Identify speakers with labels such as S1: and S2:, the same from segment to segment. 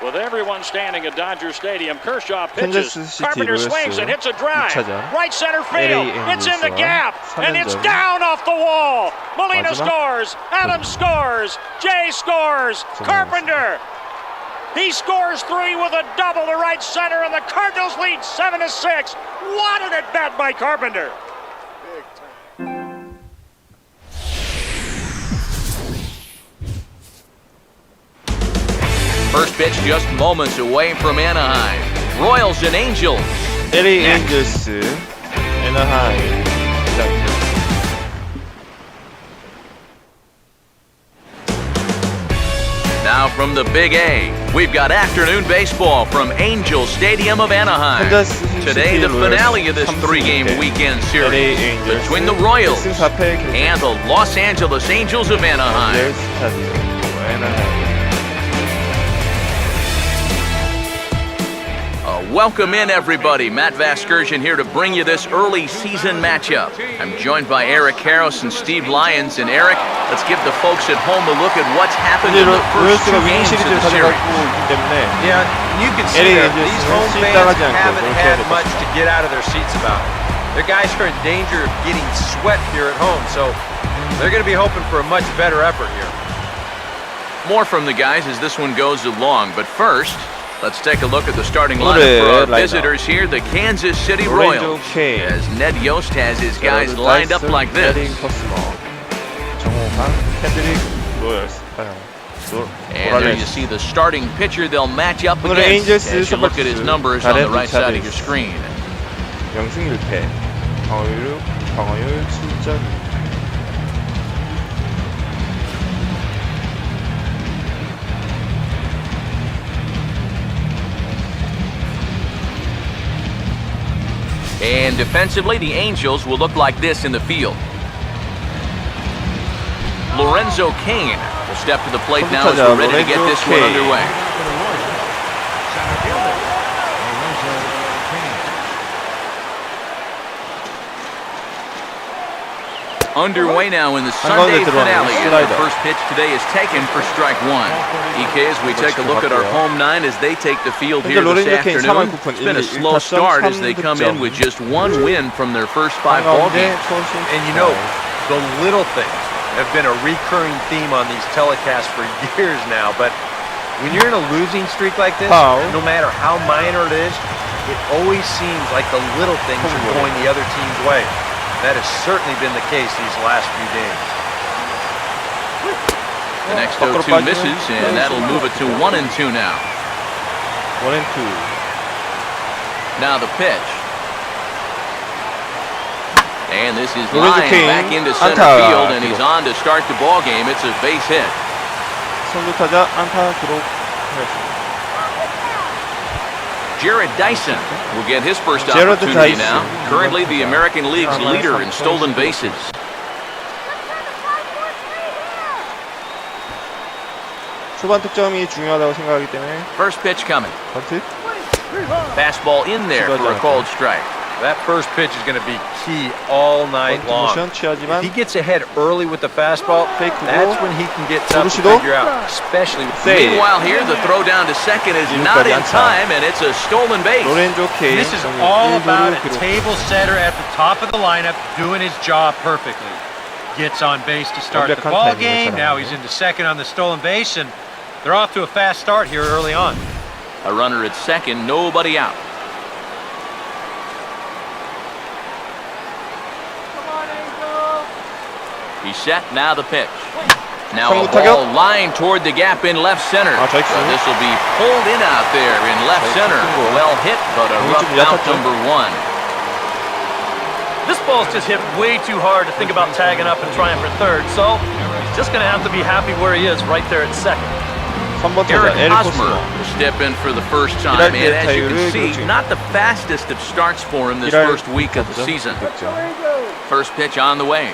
S1: With everyone standing at Dodger Stadium, Kershaw pitches.
S2: 캔자스시티
S1: Carpenter swings
S2: 로열스
S1: and hits a drive.
S2: 2차전
S1: Right center field. It's in the gap. And it's
S2: 3연전.
S1: down off the wall. Molina
S2: 마지막.
S1: scores. Adams scores. Jay scores. Carpenter. He scores 3 with a double to right center, and the Cardinals lead 7-6. What an at bat by Carpenter.
S3: First pitch just moments away from Anaheim. Royals and Angels.
S2: 에인절스, 애너하임.
S3: Now from the Big A, we've got afternoon baseball from Angels Stadium of Anaheim. Today, the finale of this 3-game weekend series between the Royals and the Los Angeles Angels of Anaheim. Welcome in, everybody. Matt Vasgersian here to bring you this early season matchup. I'm joined by Eric Harris and Steve Lyons. And Eric, let's give the folks at home a look at what's happened in the first 2 games of the series.
S4: Yeah, you can see that these home fans haven't had much to get out of their seats about. Their guys are in danger of getting swept here at home, so they're going to be hoping for a much better effort here.
S3: More from the guys as this one goes along, but first, let's take a look at the starting lineup for our visitors here, the Kansas City Royals. As Ned Yost has his guys lined up like this. And there you see the starting pitcher they'll match up against as you look at his numbers on the right side of your screen.
S2: 0승 1패, 방어율 7점.
S3: And defensively, the Angels will look like this in the field. Lorenzo Cain will step to the plate now as we're ready to get this one underway. Underway now in the Sunday finale, and the first pitch today is taken for strike 1. EK, as we take a look at our home 9 as they take the field here this afternoon. It's been a slow start as they come in with just 1 win from their first 5 ball games.
S4: And you know, the little things have been a recurring theme on these telecasts for years now, but when you're in a losing streak like this, no matter how minor it is, it always seems like the little things are going the other team's way. That has certainly been the case these last few games.
S3: The next 0-2 misses, and that'll move it to 1-2 now.
S2: 1-2.
S3: Now the pitch. And this is lined back into center field, and he's on to start the ball game. It's a base hit.
S2: 선두타자 안타 기록하였습니다.
S3: Jared Dyson will get his first opportunity now. Currently the American League's leader in stolen bases.
S2: 초반 득점이 중요하다고 생각하기 때문에.
S3: First pitch coming.
S2: 번트.
S3: Fastball in there for a called strike.
S4: That first pitch is going to be key all night long. If he gets ahead early with the fastball, that's when he can get tough to figure out, especially with
S3: Meanwhile here, the throw down to second is not in time, and it's a stolen base.
S4: This is all about a table setter at the top of the lineup doing his job perfectly. Gets on base to start the ball game. Now he's into second on the stolen base, and they're off to a fast start here early on.
S3: A runner at second, nobody out. He's set, now the pitch. Now a ball lined toward the gap in left center. So this will be pulled in out there in left center. Well hit, but a rough out number 1.
S5: This ball's just hit way too hard to think about tagging up and trying for third, so he's just going to have to be happy where he is right there at second.
S3: Eric Hosmer will step in for the first time, and as you can see, not the fastest of starts for him this first week of the season. First pitch on the way.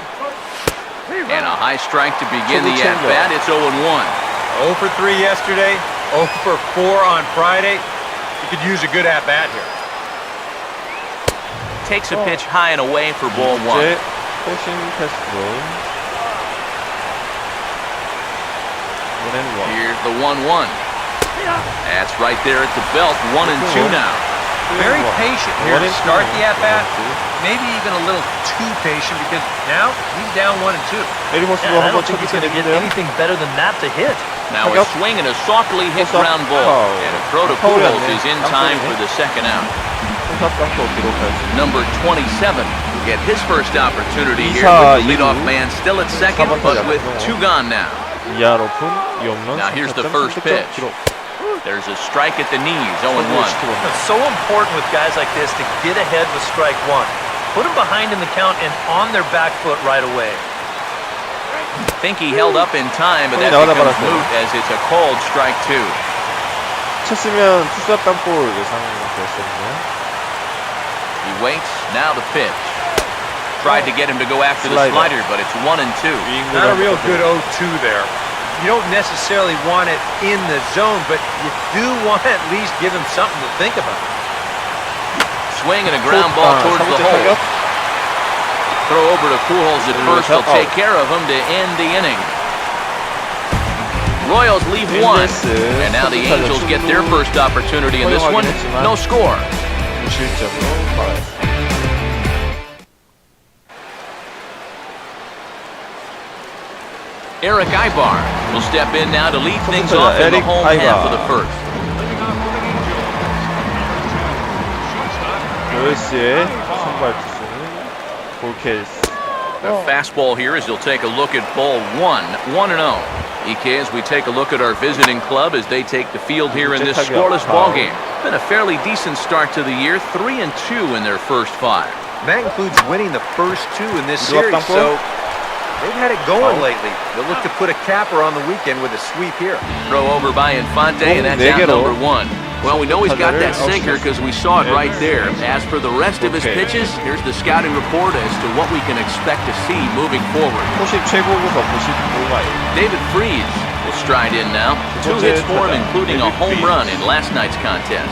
S3: And a high strike to begin the at-bat. It's 0-1.
S4: 0 for 3 yesterday, 0 for 4 on Friday. You could use a good at-bat here.
S3: Takes a pitch high and away for ball 1. Here's the 1-1. That's right there at the belt. 1-2 now.
S4: Very patient here to start the at-bat. Maybe even a little too patient because now he's down 1-2.
S5: I don't think he's going to get anything better than that to hit.
S3: Now a swing and a softly hit ground ball. And a throw to Pujols is in time for the second out. Number 27 will get his first opportunity here with the leadoff man still at second, but with 2 gone now. Now here's the first pitch. There's a strike at the knees, 0-1.
S5: It's so important with guys like this to get ahead with strike 1. Put them behind in the count and on their back foot right away.
S3: Think he held up in time, but that becomes moot as it's a called strike 2.
S2: 쳤으면 투수 앞 땅볼 예상됐었는데.
S3: He waits, now the pitch. Tried to get him to go after the slider, but it's 1-2.
S4: Not a real good 0-2 there. You don't necessarily want it in the zone, but you do want to at least give him something to think about.
S3: Swing and a ground ball towards the hole. Throw over to Pujols at first. He'll take care of him to end the inning. Royals leave 1, and now the Angels get their first opportunity in this one. No score. Eric Ibar will step in now to lead things off in the home half of the first.
S2: 로열스의 선발 투수는 볼케이스.
S3: A fastball here as he'll take a look at ball 1, 1-0. EK, as we take a look at our visiting club as they take the field here in this scoreless ball game. Been a fairly decent start to the year, 3-2 in their first 5.
S4: That includes winning the first 2 in this series, so they've had it going lately. They'll look to put a capper on the weekend with a sweep here.
S3: Throw over by Infante, and that's out number 1. Well, we know he's got that sinker because we saw it right there. As for the rest of his pitches, here's the scouting report as to what we can expect to see moving forward. David Freese will stride in now. 2 hits for him, including a home run in last night's contest.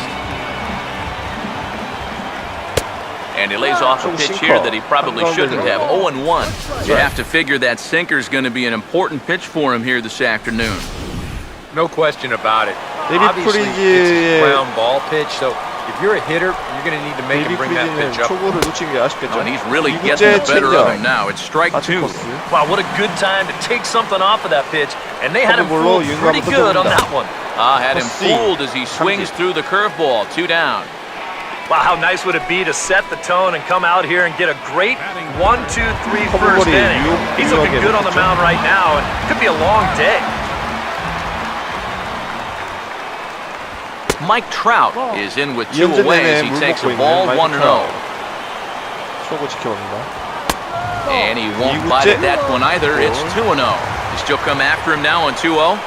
S3: And he lays off a pitch here that he probably shouldn't have. 0-1. You have to figure that sinker's going to be an important pitch for him here this afternoon.
S4: No question about it. Obviously, it's a ground ball pitch, so if you're a hitter, you're going to need to make him bring that pitch up.
S3: And he's really getting the better of him now. It's strike 2.
S5: Wow, what a good time to take something off of that pitch, and they had him fooled pretty good on that one.
S3: Had him fooled as he swings through the curveball. 2 down.
S5: Wow, how nice would it be to set the tone and come out here and get a great 1, 2, 3 first inning. He's looking good on the mound right now, and it could be a long day.
S3: Mike Trout is in with 2 away as he takes a ball 1-0. And he won't bite at that one either. It's 2-0. You still come after him now on 2-0?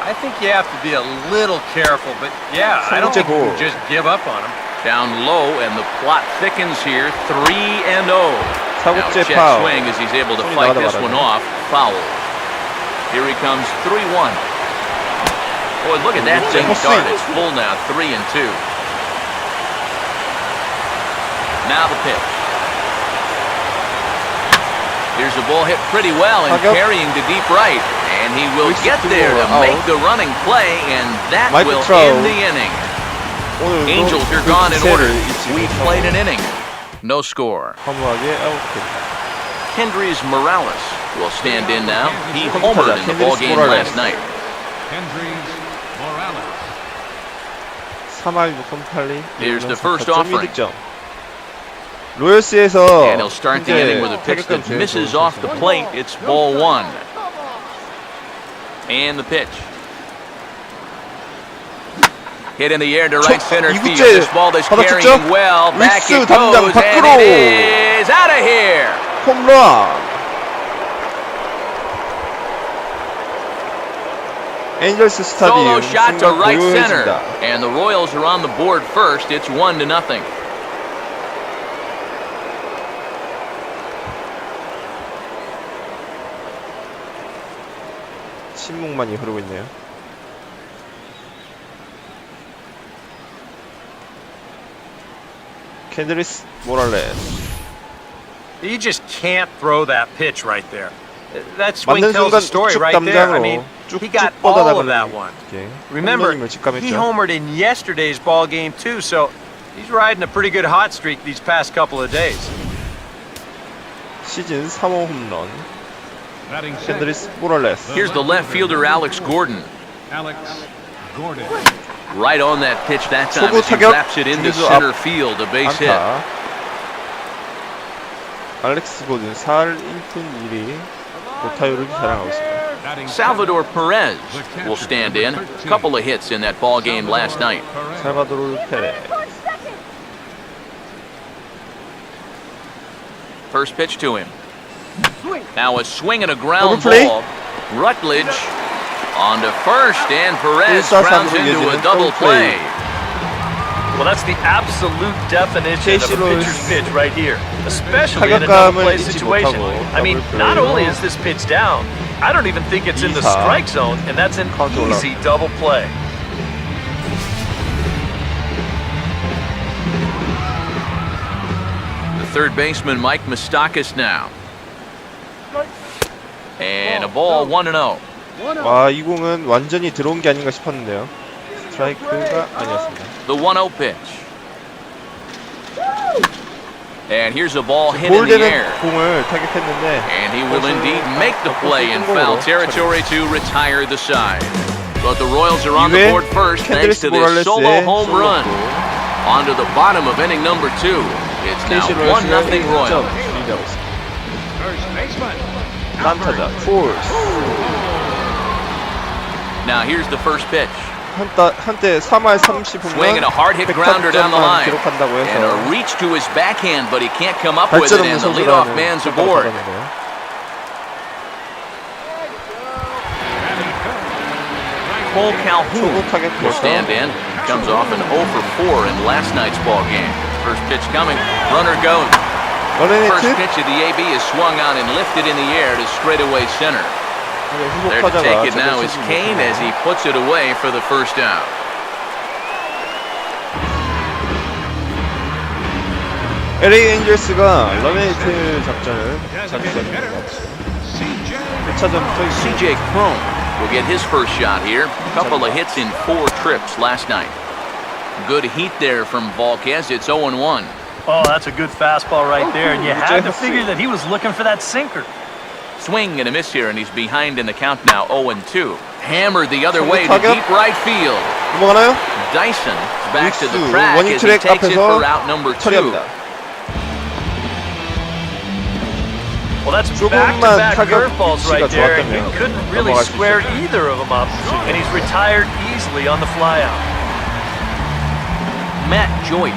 S4: I think you have to be a little careful, but yeah, I don't think you can just give up on him.
S3: Down low, and the plot thickens here. 3-0. Now check swing as he's able to fight this one off. Foul. Here he comes, 3-1. Boy, look at that thing start. It's full now, 3-2. Now the pitch. Here's the ball hit pretty well and carrying to deep right. And he will get there to make the running play, and that will end the inning. Angels are gone in order. We played an inning. No score. Kendrys Morales will stand in now. He homered in the ball game last night. Here's the first offering.
S2: 로열스에서
S3: And he'll start the inning with a pitch that misses off the plate. It's ball 1. And the pitch. Hit in the air to right center field. This ball is carrying well. Back it goes, and it is out of here.
S2: 홈런. 에인절스
S3: Solo
S2: 스타디움
S3: shot to right center,
S2: 고요해진다.
S3: and the Royals are on the board first. It's 1-0.
S2: 침묵만이 흐르고 있네요. 캔드리스 모랄레스.
S4: You just can't throw that pitch right there. That swing tells the story right there. I mean, he got all of that one. Remember, he homered in yesterday's ball game too, so he's riding a pretty good hot streak these past couple of days.
S2: 시즌 3호 홈런. 캔자스시티 로열스.
S3: Here's the left fielder Alex Gordon. Right on that pitch that time as he wraps it into center field, a base hit.
S2: 알렉스 고든 4할 1푼 1리 고타율을 자랑하고 있습니다.
S3: Salvador Perez will stand in. A couple of hits in that ball game last night.
S2: 살바도르 페레.
S3: First pitch to him. Now a swing and a ground ball. Rutledge on to first, and Perez grounds into a double play.
S5: Well, that's the absolute definition of a pitcher's pitch right here, especially in a double play situation. I mean, not only is this pitch down, I don't even think it's in the strike zone, and that's an easy double play.
S3: The third baseman, Mike Moustakas now. And a ball 1-0.
S2: 와, 이 공은 완전히 들어온 게 아닌가 싶었는데요. 스트라이크가 아니었습니다.
S3: The 1-0 pitch. And here's a ball hit in the air.
S2: 공을 타격했는데
S3: And he will indeed make the play in foul territory to retire the side. But the Royals are on the board first thanks to this solo home run. On to the bottom of inning number 2. It's now 1-0 Royals.
S2: 란타자, 폴스.
S3: Now here's the first pitch.
S2: 한때 3할 30홈런,
S3: Swing and a hard hit grounder down the line.
S2: 기록한다고 해서
S3: And a reach to his backhand, but he can't come up with it, and the leadoff man's aboard. Cole Calhoun will stand in. Comes off an 0 for 4 in last night's ball game. First pitch coming. Runner goes. First pitch of the AB is swung on and lifted in the air to straightaway center. There to take it now is Kane as he puts it away for the first out.
S2: LA 에인절스가 러네이트 작전을 작성했습니다. 1차전부터
S3: CJ Cron will get his first shot here. A couple of hits in 4 trips last night. Good heat there from Volquez. It's 0-1.
S5: Oh, that's a good fastball right there, and you had to figure that he was looking for that sinker.
S3: Swing and a miss here, and he's behind in the count now, 0-2. Hammered the other way to deep right field.
S2: 넘어가나요?
S3: Dyson back to the track as he takes it for out number 2.
S5: Well, that's back-to-back curveballs right there, and you couldn't really square either of them up, and he's retired easily on the flyout.
S3: Matt Joyce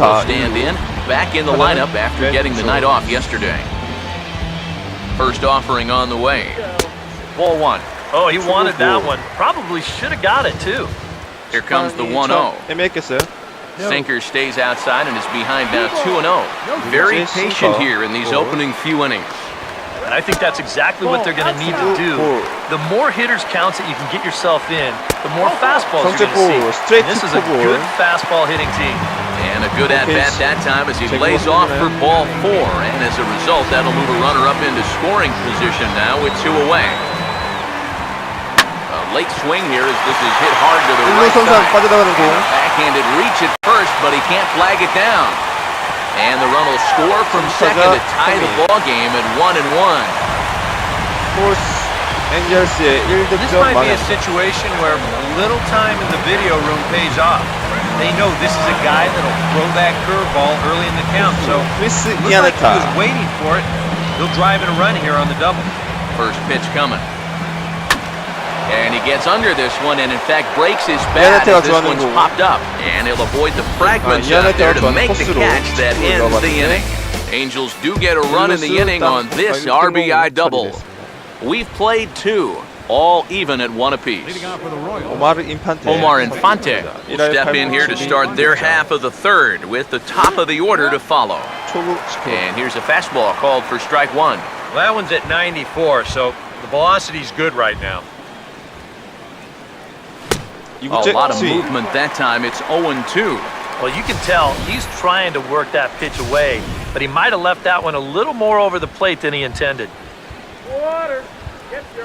S3: will stand in, back in the lineup after getting the night off yesterday. First offering on the way. Ball 1.
S5: Oh, he wanted that one. Probably should have got it, too.
S3: Here comes the 1-0.
S2: 애매했겠어요.
S3: Sinker stays outside and is behind now 2-0. Very patient here in these opening few innings.
S5: And I think that's exactly what they're going to need to do. The more hitters counts that you can get yourself in, the more fastballs you're going to see. And this is a good fastball hitting team.
S3: And a good at-bat that time as he lays off for ball 4. And as a result, that'll move a runner up into scoring position now with 2 away. A late swing here as this is hit hard to the right side. Backhanded reach at first, but he can't flag it down. And the run will score from second to tie the ball game at 1-1.
S4: This might be a situation where a little time in the video room pays off. They know this is a guy that'll throw that curveball early in the count, so looks like he was waiting for it. He'll drive and run here on the double.
S3: First pitch coming. And he gets under this one and in fact breaks his bat as this one's popped up. And he'll avoid the fragments out there to make the catch that ends the inning. Angels do get a run in the inning on this RBI double. We've played 2, all even at 1 apiece. Omar Infante will step in here to start their half of the third with the top of the order to follow. And here's a fastball called for strike 1.
S4: Well, that one's at 94, so the velocity's good right now.
S3: A lot of movement that time. It's 0-2.
S5: Well, you can tell he's trying to work that pitch away, but he might have left that one a little more over the plate than he intended.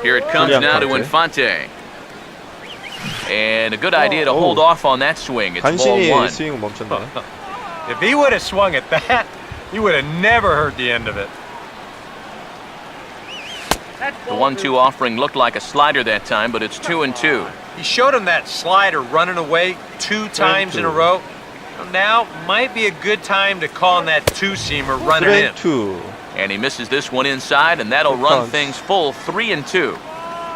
S3: Here it comes now to Infante. And a good idea to hold off on that swing. It's ball one.
S2: 스윙을 멈췄네.
S4: If he would have swung at that, you would have never heard the end of it.
S3: The 1-2 offering looked like a slider that time, but it's 2-2.
S4: He showed him that slider running away 2 times in a row. Now might be a good time to call on that 2-seamer running in.
S2: 3-2.
S3: And he misses this one inside, and that'll run things full 3-2.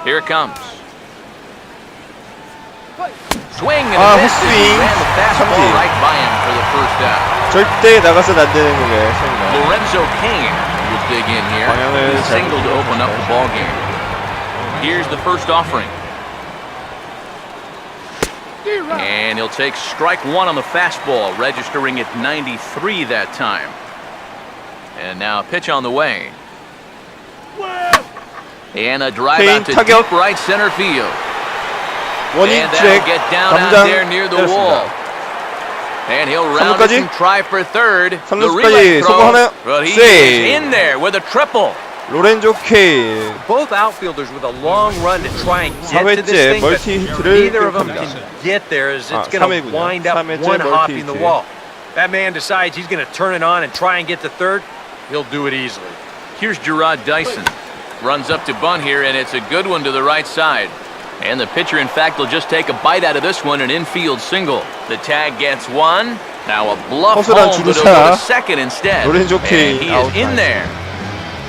S3: Here it comes. Swing and a miss. He ran the fastball right by him for the first out.
S2: 절대 나가서는 안 되는 공에 성공.
S3: Lorenzo Cain will dig in here. He singled to open up the ball game. Here's the first offering. And he'll take strike one on the fastball, registering at 93 that time. And now a pitch on the way. And a drive out to deep right center field. And that'll get down out there near the wall. And he'll round it and try for third. The relay throw, but he is in there with a triple.
S2: 로렌조 케인.
S4: Both outfielders with a long run to try and get to this thing, but neither of them can get there as it's going to wind up one hopping the wall. That man decides he's going to turn it on and try and get to third. He'll do it easily.
S3: Here's Gerard Dyson. Runs up to bunt here, and it's a good one to the right side. And the pitcher, in fact, will just take a bite out of this one, an infield single. The tag gets one. Now a bluff home, but he'll go to second instead. And he is in there.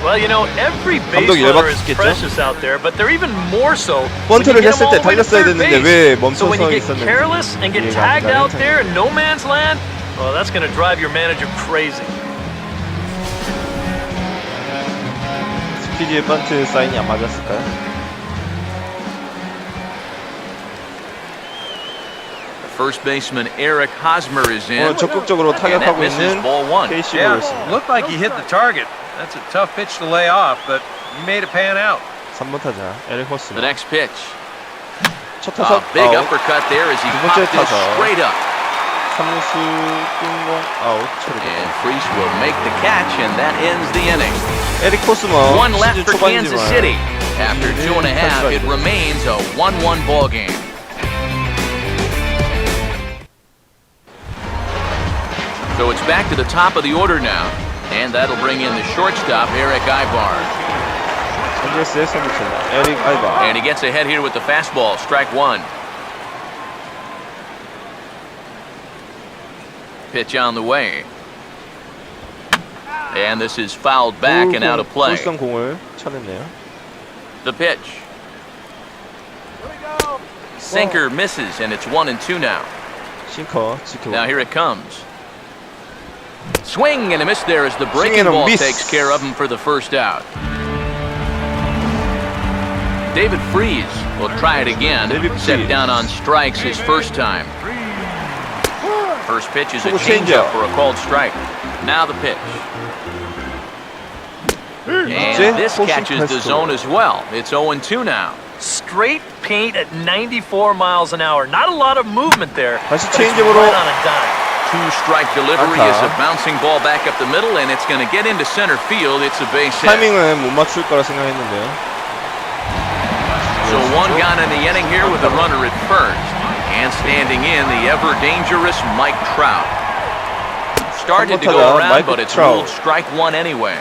S5: Well, you know, every base runner is precious out there, but they're even more so when you
S2: 번트를
S5: get
S2: 했을
S5: them
S2: 때
S5: all the way to
S2: 달렸어야
S5: third
S2: 됐는데
S5: base.
S2: 왜
S5: So when
S2: 멈춰서
S5: you get
S2: 있었는지
S5: careless and get tagged out there in no man's land, well, that's going to drive your manager crazy.
S2: 스피디의 번트 사인이 안 맞았을까요?
S3: First baseman Eric Hosmer is in.
S2: 적극적으로 타격하고 있는 KC 로열스.
S4: Looked like he hit the target. That's a tough pitch to lay off, but he made it pan out.
S2: 3번 타자 에릭 호스.
S3: The next pitch.
S2: 첫 타석
S3: big uppercut there as he popped it straight up.
S2: 3루수 뜬공 아웃 처리.
S3: And Freese will make the catch, and that ends the inning.
S2: 에릭 호스먼
S3: One left
S2: 시즌
S3: for Kansas
S2: 초반이지만
S3: City. After 2.5, it remains a 1-1 ball game. So it's back to the top of the order now, and that'll bring in the shortstop, Eric Ibar.
S2: 에인절스의 선두차다 에릭 아이바.
S3: And he gets ahead here with the fastball, strike one. Pitch on the way. And this is fouled back and out of play.
S2: 볼성 공을 쳐냈네요.
S3: The pitch. Sinker misses, and it's 1-2 now.
S2: 싱커 지켜봐.
S3: Now here it comes. Swing and a miss there as the breaking ball takes care of him for the first out. David Freese will try it again. Set down on strikes his first time. First pitch is a changeup for a called strike. Now the pitch. And this catches the zone as well. It's 0-2 now.
S5: Straight paint at 94 miles an hour. Not a lot of movement there.
S2: 다시
S5: Right
S2: 체인지업으로
S5: on a dime.
S3: Two-strike delivery is a bouncing ball back up the middle, and it's going to get into center field. It's a base hit.
S2: 타이밍은 못 맞출 거라 생각했는데요.
S3: So one gone in the inning here with a runner at first. And standing in, the ever-dangerous Mike Trout. Started to go around, but it's ruled strike one anyway.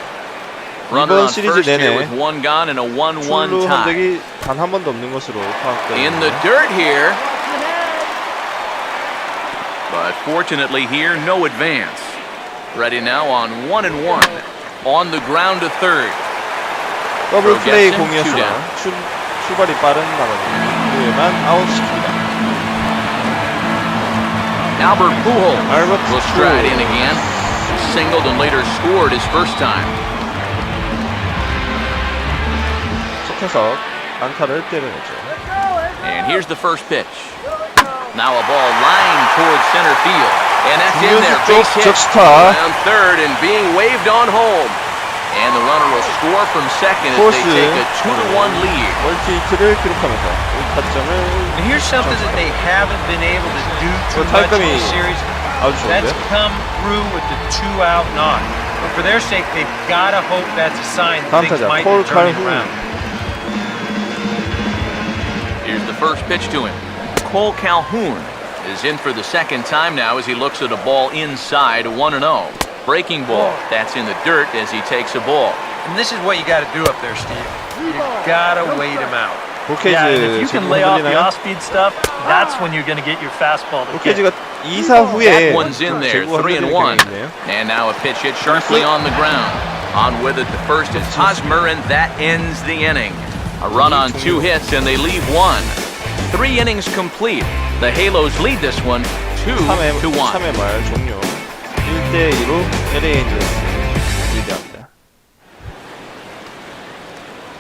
S3: Runner on first here with one gone and a 1-1 tie.
S2: 단 한 번도 없는 것으로 파악됩니다.
S3: In the dirt here. But fortunately here, no advance. Ready now on 1-1. On the ground to third.
S2: 더블 플레이 공이었으나 출발이 빠른 나머지 아웃시킵니다.
S3: Albert Pujols will stride in again. Singled and later scored his first time.
S2: 첫 타석 안타를 때려냈죠.
S3: And here's the first pitch. Now a ball lined towards center field. And that's in there. Base hit around third and being waved on home. And the runner will score from second as they take a 2-1 lead.
S2: 멀티히트를 기록하면서 타점을.
S4: And here's something that they haven't been able to do too much in the series. That's come through with the 2-out knock. But for their sake, they've got to hope that's a sign that
S2: 다음
S4: things
S2: 타자
S4: might
S2: 콜
S4: be turning
S2: 칼훈.
S4: around.
S3: Here's the first pitch to him. Cole Calhoun is in for the second time now as he looks at a ball inside, 1-0. Breaking ball, that's in the dirt as he takes a ball.
S4: And this is what you got to do up there, Steve. You got to wait him out.
S5: Yeah, and if
S2: 볼케이즈
S5: you can lay off the off-speed stuff, that's when you're going to get your fastball to hit.
S2: 볼케이즈가 2사 후에
S3: That one's in there,
S2: 제구가
S3: 3-1.
S2: 흔들리겠네요.
S3: And now a pitch hit sharply on the ground. On with it, the first is Hosmer, and that ends the inning. A run on 2 hits, and they leave 1. 3 innings complete. The Halos lead this one 2-1.
S2: 3회 말 종료. 1대2로 LA 에인절스 리드합니다.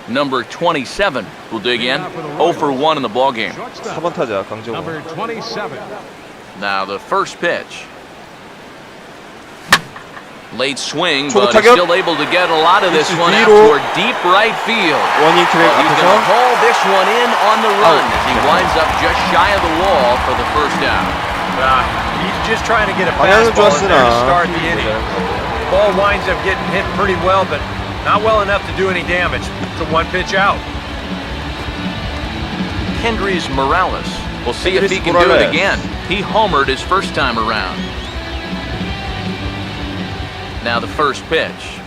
S3: Number 27 will dig in. 0 for 1 in the ballgame.
S2: 4번 타자 강정호.
S3: Now the first pitch. Late swing,
S2: 초구
S3: but he's
S2: 타격.
S3: still able to get a lot of this
S2: This is
S3: one out
S2: 뒤로.
S3: toward deep right field.
S2: 원인 트랙
S3: He's going to
S2: 앞에서
S3: haul this one in on the run as he winds up just shy of the wall for the first out.
S4: He's just trying to get a
S2: 방향은
S4: fastball in there to
S2: 좋았으나
S4: start the inning. Ball winds up getting hit pretty well, but not well enough to do any damage. It's a 1 pitch out.
S3: Kendrys Morales. We'll see if he can do it again. He homered his first time around. Now the first pitch.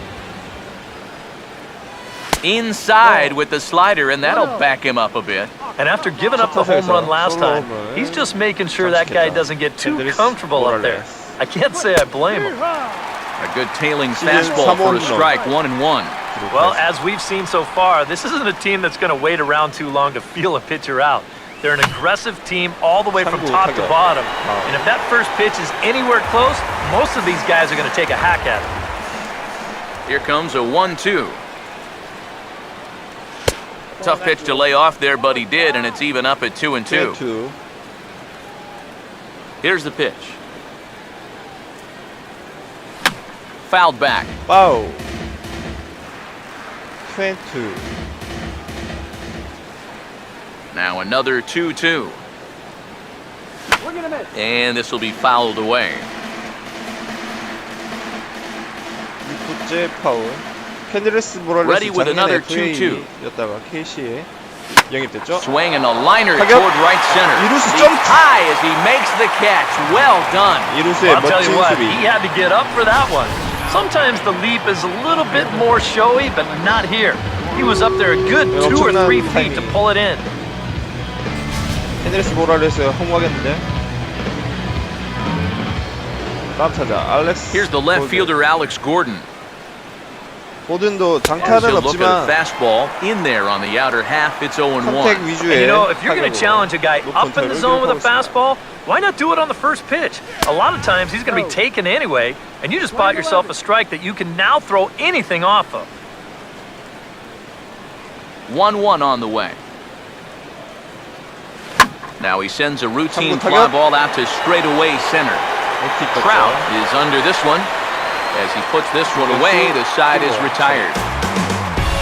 S3: Inside with the slider, and that'll back him up a bit.
S5: And after giving up the home run last time, he's just making sure that guy doesn't get too comfortable up there. I can't say I blame him.
S3: A good tailing fastball for a strike, 1-1.
S5: Well, as we've seen so far, this isn't a team that's going to wait around too long to feel a pitcher out. They're an aggressive team all the way from top to bottom. And if that first pitch is anywhere close, most of these guys are going to take a hack at it.
S3: Here comes a 1-2. Tough pitch to lay off there, but he did, and it's even up at 2-2. Here's the pitch. Fouled back.
S2: 파울. 22.
S3: Now another 2-2. And this will be fouled away.
S2: 6구째 파울. 캔자스시티 로열스
S3: Ready with another
S2: 작년에
S3: 2-2.
S2: FA였다가 KC에 영입됐죠.
S3: Swing and a liner
S2: 타격.
S3: toward right center.
S2: 이루수
S3: He's
S2: 점프.
S3: high as he makes the catch. Well done.
S2: 이루수의
S5: I'll tell
S2: 멋진
S5: you what,
S2: 수비.
S5: he had to get up for that one. Sometimes the leap is a little bit more showy, but not here. He was up there a good 2 or 3 feet to pull it in.
S2: 캔자스시티 로열스 홈하겠는데. 다음 타자 알렉스.
S3: Here's the left fielder Alex Gordon.
S2: 고든도
S3: As
S2: 장타는
S3: you look at a
S2: 없지만
S3: fastball in there on the outer half, it's 0-1.
S2: 선택
S5: And
S2: 위주의
S5: you know, if you're going to
S2: 타격으로
S5: challenge a guy up in the
S2: 높은
S5: zone with a
S2: 타율을 기록하고 있습니다.
S5: fastball, why not do it on the first pitch? A lot of times he's going to be taken anyway, and you just bought yourself a strike that you can now throw anything off of.
S3: 1-1 on the way. Now he sends a routine
S2: 타격.
S3: fly ball out to straightaway center. Trout is under this one. As he puts this one away, the side is retired.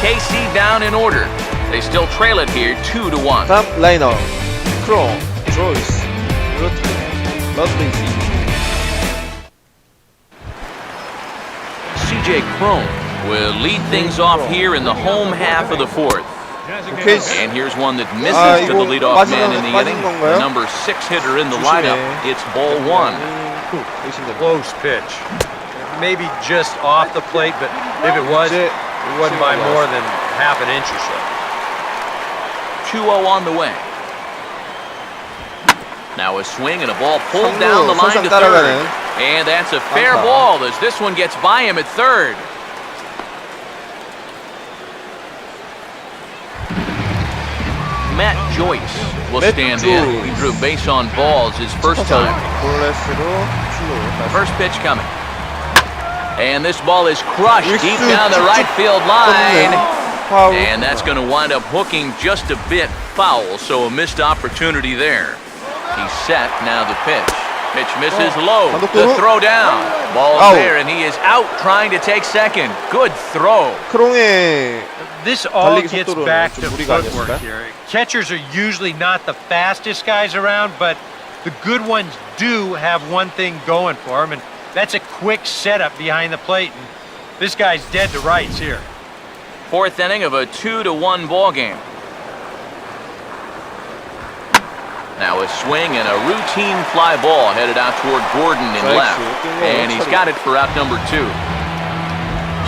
S3: KC down in order. They still trail it here 2-1.
S2: 다음 라이너 크롬 조이스 러드리지.
S3: CJ Cron will lead things off here in the home half of the fourth. And here's one that misses to the leadoff man in the inning. The number 6 hitter in the lineup. It's ball 1.
S4: Close pitch. Maybe just off the plate, but if it was, it wasn't by more than half an inch or so.
S3: 2-0 on the way. Now a swing and a ball pulled down the line to third. And that's a fair ball as this one gets by him at third. Matt Joyce will stand in. He drew base on balls his first time. First pitch coming. And this ball is crushed deep down the right field line. And that's going to wind up hooking just a bit foul, so a missed opportunity there. He's set, now the pitch. Pitch misses low, the throw down. Ball there, and he is out trying to take second. Good throw.
S4: This all gets back to footwork here. Catchers are usually not the fastest guys around, but the good ones do have one thing going for them, and that's a quick setup behind the plate. And This guy's dead to rights here.
S3: Fourth inning of a 2-1 ball game. Now a swing and a routine fly ball headed out toward Gordon in left. And he's got it for out number 2.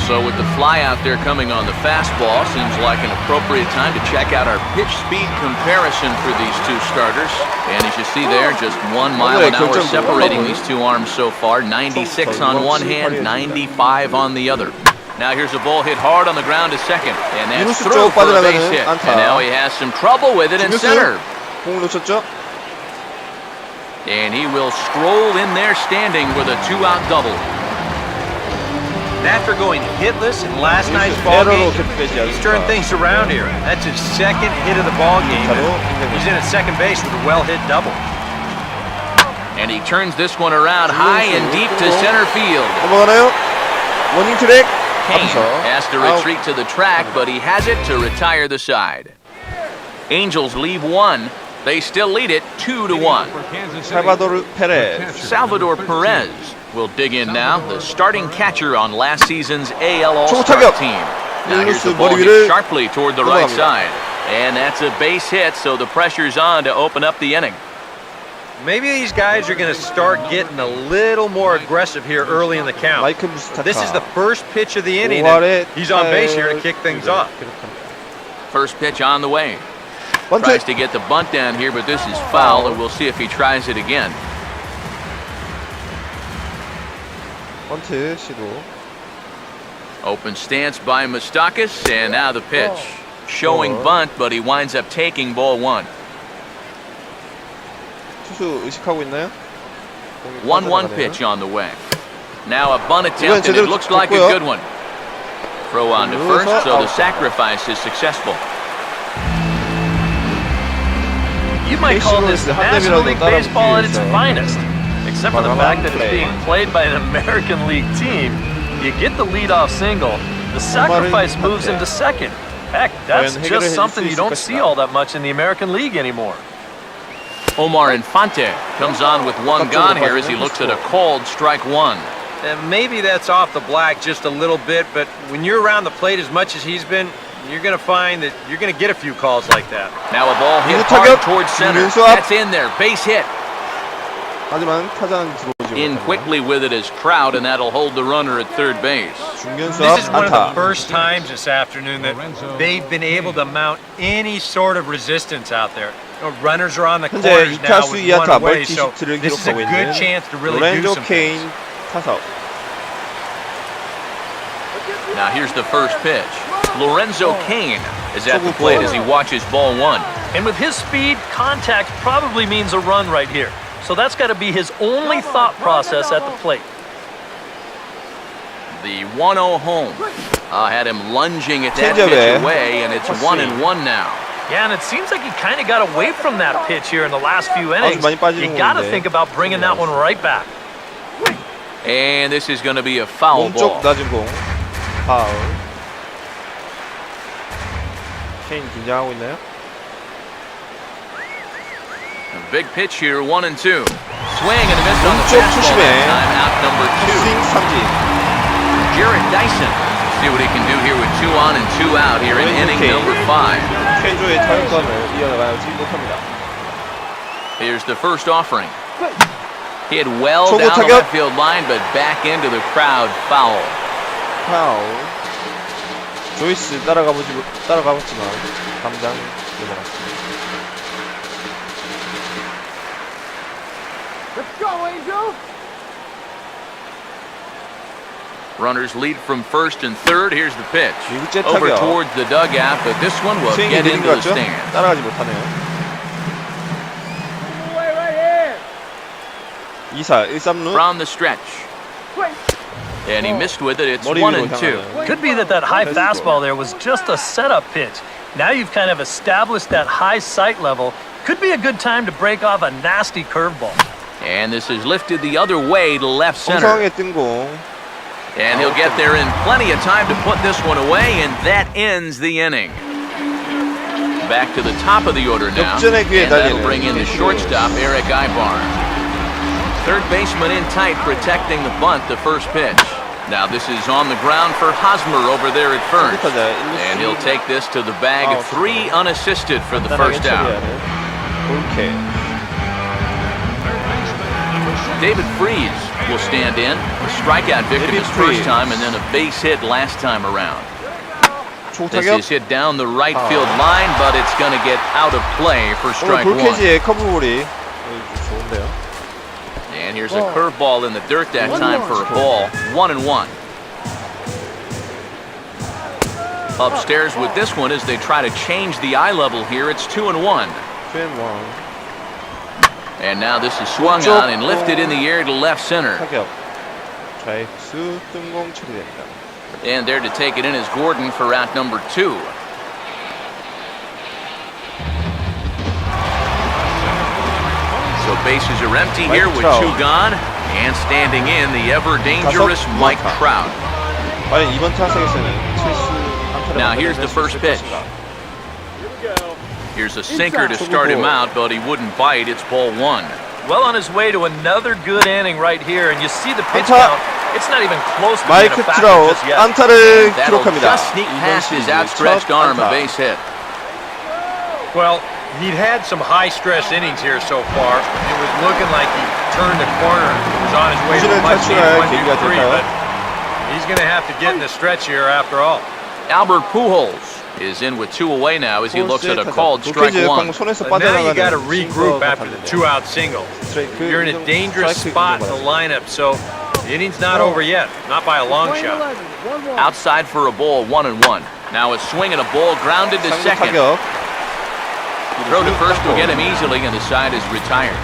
S3: So with the fly out there coming on the fastball, seems like an appropriate time to check out our pitch speed comparison for these two starters. And as you see there, just 1 mile an hour separating these two arms so far. 96 on one hand, 95 on the other. Now here's a ball hit hard on the ground to second. And that's through for a base hit. And now he has some trouble with it in center.
S2: 공을 놓쳤죠?
S3: And he will stroll in there standing with a 2-out double.
S4: And after going hitless in last night's ball game, he's turned things around here. That's his second hit of the ball game. He's in at second base with a well-hit double.
S3: And he turns this one around high and deep to center field.
S2: 넘어가나요? 워닝 트랙.
S3: Kane has to retreat to the track, but he has it to retire the side. Angels leave 1. They still lead it 2-1. Salvador Perez will dig in now, the starting catcher on last season's AL All-Star team. Now here's the ball hit sharply toward the right side. And that's a base hit, so the pressure's on to open up the inning.
S4: Maybe these guys are going to start getting a little more aggressive here early in the count. This is the first pitch of the inning. He's on base here to kick things off.
S3: First pitch on the way. Tries to get the bunt down here, but this is foul, and we'll see if he tries it again.
S2: 번트 시도.
S3: Open stance by Moustakas, and now the pitch. Showing bunt, but he winds up taking ball 1.
S2: 투수 의식하고 있나요?
S3: 1-1 pitch on the way. Now a bunt attempt, and it looks like a good one. Throw on to first, so the sacrifice is successful.
S5: You might call this National League Baseball at its finest. Except for the fact that it's being played by an American League team. You get the leadoff single, the sacrifice moves him to second. Heck, that's just something you don't see all that much in the American League anymore.
S3: Omar Infante comes on with 1 gone here as he looks at a called strike 1.
S4: And maybe that's off the black just a little bit, but when you're around the plate as much as he's been, you're going to find that you're going to get a few calls like that.
S3: Now a ball hit hard towards center. That's in there. Base hit. In quickly with it is Trout, and that'll hold the runner at third base.
S4: This is one of the first times this afternoon that they've been able to mount any sort of resistance out there. You know, runners are on the corners now with 1 away, so this is a good chance to really do some things.
S3: Now here's the first pitch. Lorenzo Cain is at the plate as he watches ball 1.
S5: And with his speed, contact probably means a run right here. So that's got to be his only thought process at the plate.
S3: The 1-0 home had him lunging at that pitch away, and it's 1-1 now.
S5: Yeah, and it seems like he kind of got away from that pitch here in the last few innings. You got to think about bringing that one right back.
S3: And this is going to be a foul ball.
S2: 파울. 케인 긴장하고 있나요?
S3: A big pitch here, 1-2. Swing and a miss on the fastball. Time out number 2.
S2: 스윙 삼진.
S3: Jarrett Dyson. See what he can do here with 2 on and 2 out here in inning number 5.
S2: 최초의 타격감을 이어나가지 못합니다.
S3: Here's the first offering. Hit well down the left field line, but back into the crowd, foul.
S2: 파울. 조이스 따라가봤지만 감장 넘어갔습니다.
S6: Let's go, Angel!
S3: Runners lead from first and third. Here's the pitch. Over towards the dugout, but this one will get into the stand.
S2: 따라가지 못하네요. 2사 1-3루.
S3: From the stretch. And he missed with it. It's 1-2.
S5: Could be that high fastball there was just a setup pitch. Now you've kind of established that high sight level. Could be a good time to break off a nasty curveball.
S3: And this is lifted the other way to left center.
S2: 홍성의 뜬공.
S3: And he'll get there in plenty of time to put this one away, and that ends the inning. Back to the top of the order now, and that'll bring in the shortstop, Eric Ibar. Third baseman in tight, protecting the bunt, the first pitch. Now this is on the ground for Hosmer over there at first. And he'll take this to the bag of 3 unassisted for the first down. David Freese will stand in. A strikeout victim his first time and then a base hit last time around. This is hit down the right field line, but it's going to get out of play for strike 1. And here's a curveball in the dirt that time for a ball. 1-1. Upstairs with this one as they try to change the eye level here. It's 2-1. And now this is swung on and lifted in the air to left center. And there to take it in is Gordon for out number 2. So bases are empty here with 2 gone. And standing in, the ever-dangerous Mike Trout. Now here's the first pitch. Here's a sinker to start him out, but he wouldn't bite. It's ball 1.
S5: Well on his way to another good inning right here, and you see the pitch count. It's not even close to being a factor just yet.
S3: That'll just sneak past his outstretched arm, a base hit.
S4: Well, he'd had some high-stress innings here so far. It was looking like he turned the corner. He was on his way to a much-needed 1-2-3, but he's going to have to get in the stretch here after all.
S3: Albert Pujols is in with 2 away now as he looks at a called strike 1.
S4: Now you got to regroup after the 2-out single. You're in a dangerous spot in the lineup, so the inning's not over yet, not by a long shot.
S3: Outside for a ball, 1-1. Now a swing and a ball grounded to second. Throw to first will get him easily, and the side is retired.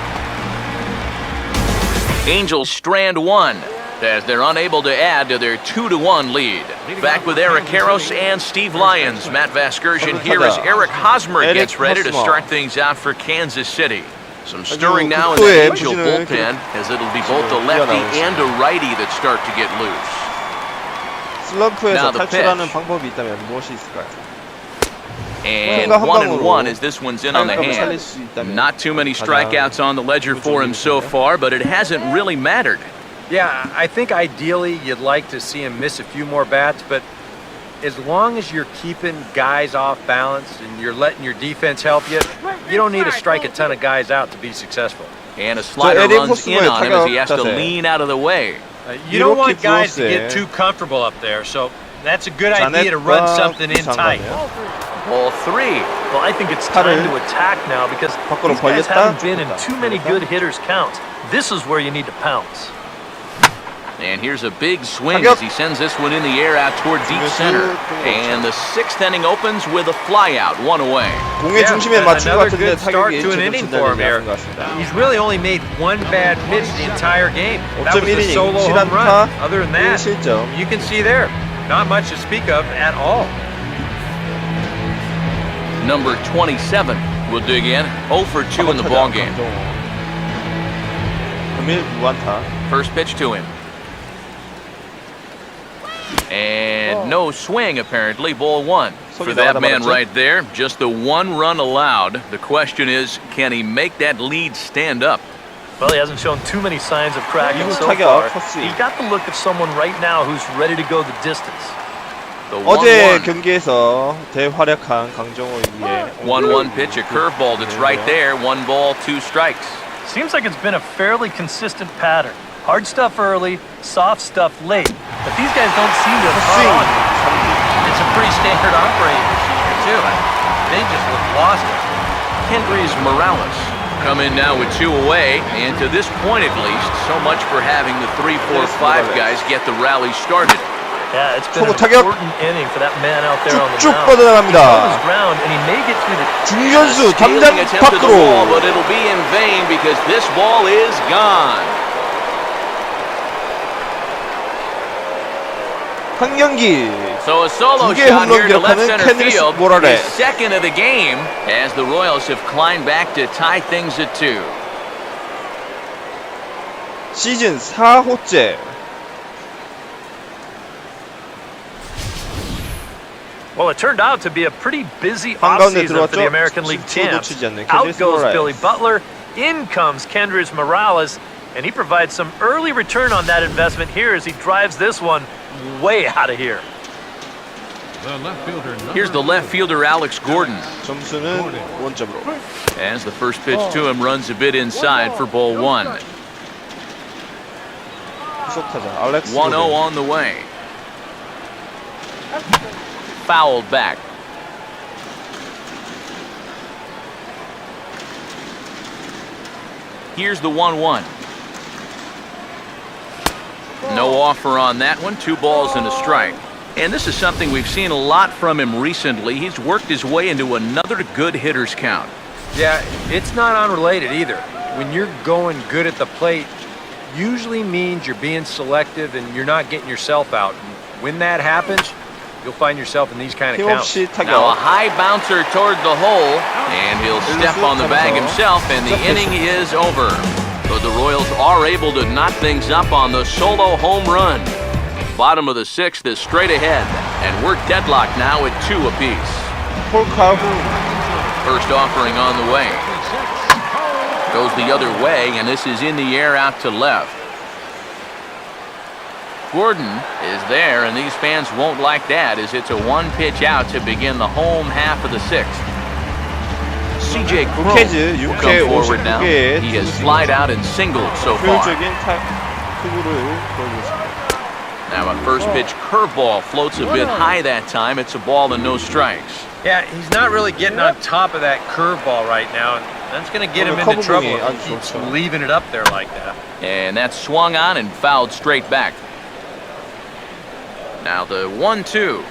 S3: Angels strand 1 as they're unable to add to their 2-1 lead. Back with Eric Karros and Steve Lyons. Matt Vasgersian here as Eric Hosmer gets ready to start things out for Kansas City. Some stirring now in the Angel bullpen as it'll be both a lefty and a righty that start to get loose. Now the pitch. And 1-1 as this one's in on the hand. Not too many strikeouts on the ledger for him so far, but it hasn't really mattered.
S4: Yeah, I think ideally you'd like to see him miss a few more bats, but as long as you're keeping guys off balance and you're letting your defense help you, you don't need to strike a ton of guys out to be successful.
S3: And a slider runs in on him as he has to lean out of the way.
S4: You don't want guys to get too comfortable up there, so that's a good idea to run something in tight.
S3: Ball 3.
S5: Well, I think it's time to attack now because these guys haven't been in too many good hitters' counts. This is where you need to pounce.
S3: And here's a big swing as he sends this one in the air out toward deep center. And the 6th inning opens with a flyout, 1 away.
S4: Another good start to an inning for him here. He's really only made 1 bad pitch the entire game. That was a solo home run. Other than that, you can see there, not much to speak of at all.
S3: Number 27 will dig in. 0 for 2 in the ballgame. First pitch to him. And no swing, apparently. Ball 1. For that man right there, just the 1 run allowed. The question is, can he make that lead stand up?
S5: Well, he hasn't shown too many signs of cracking so far. He's got the look of someone right now who's ready to go the distance.
S2: 어제 경기에서 대활약한 강정호에게
S3: 1-1 pitch, a curveball that's right there. 1 ball, 2 strikes.
S5: Seems like it's been a fairly consistent pattern. Hard stuff early, soft stuff late. But these guys don't seem to have caught on.
S4: It's a pretty standard operating procedure, too. They just look lost it.
S3: Kendrys Morales come in now with 2 away, and to this point at least, so much for having the 3, 4, 5 guys get the rally started.
S5: Yeah, it's been an important inning for that man out there on the
S2: 쭉
S5: mound.
S2: 뻗어나갑니다.
S5: He's on his ground, and he may get through the
S2: 중견수
S3: Scaling
S2: 담장
S3: attempt at the wall,
S2: 밖으로
S3: but it'll be in vain because this ball is gone.
S2: 한 경기
S3: So a solo
S2: 2개
S3: shot
S2: 홈런
S3: here to left
S2: 기록하는
S3: center
S2: 캔자스시티
S3: field, his
S2: 로열스.
S3: second of the game, as the Royals have climbed back to tie things at 2.
S2: 시즌 4호째.
S5: Well, it turned out to be a pretty busy offseason for the American League champs. Out goes Billy Butler, in comes Kendrys Morales, And he provides some early return on that investment here as he drives this one way out of here.
S3: Here's the left fielder, Alex Gordon.
S2: 점수는 1점으로.
S3: As the first pitch to him runs a bit inside for ball one.
S2: 후속 타자 알렉스
S3: 1-0 on the way. Fouled back. Here's the 1-1. No offer on that one. 2 balls and a strike. And this is something we've seen a lot from him recently. He's worked his way into another good hitter's count.
S4: Yeah, it's not unrelated either. When you're going good at the plate, usually means you're being selective and you're not getting yourself out. And when that happens, you'll find yourself in these kind of counts.
S3: Now a high bouncer toward the hole, and he'll step on the bag himself, and the inning is over. But the Royals are able to knot things up on the solo home run. Bottom of the 6th is straight ahead, and we're deadlocked now at 2 apiece. First offering on the way. Goes the other way, and this is in the air out to left. Gordon is there, and these fans won't like that as it's a 1-pitch out to begin the home half of the 6th. CJ Crowe will come forward now. He has flied out and singled so far. Now a first pitch curveball floats a bit high that time. It's a ball and no strikes.
S4: Yeah, he's not really getting on top of that curveball right now, and that's going to get him into trouble if he keeps leaving it up there like that.
S3: And that's swung on and fouled straight back. Now the 1-2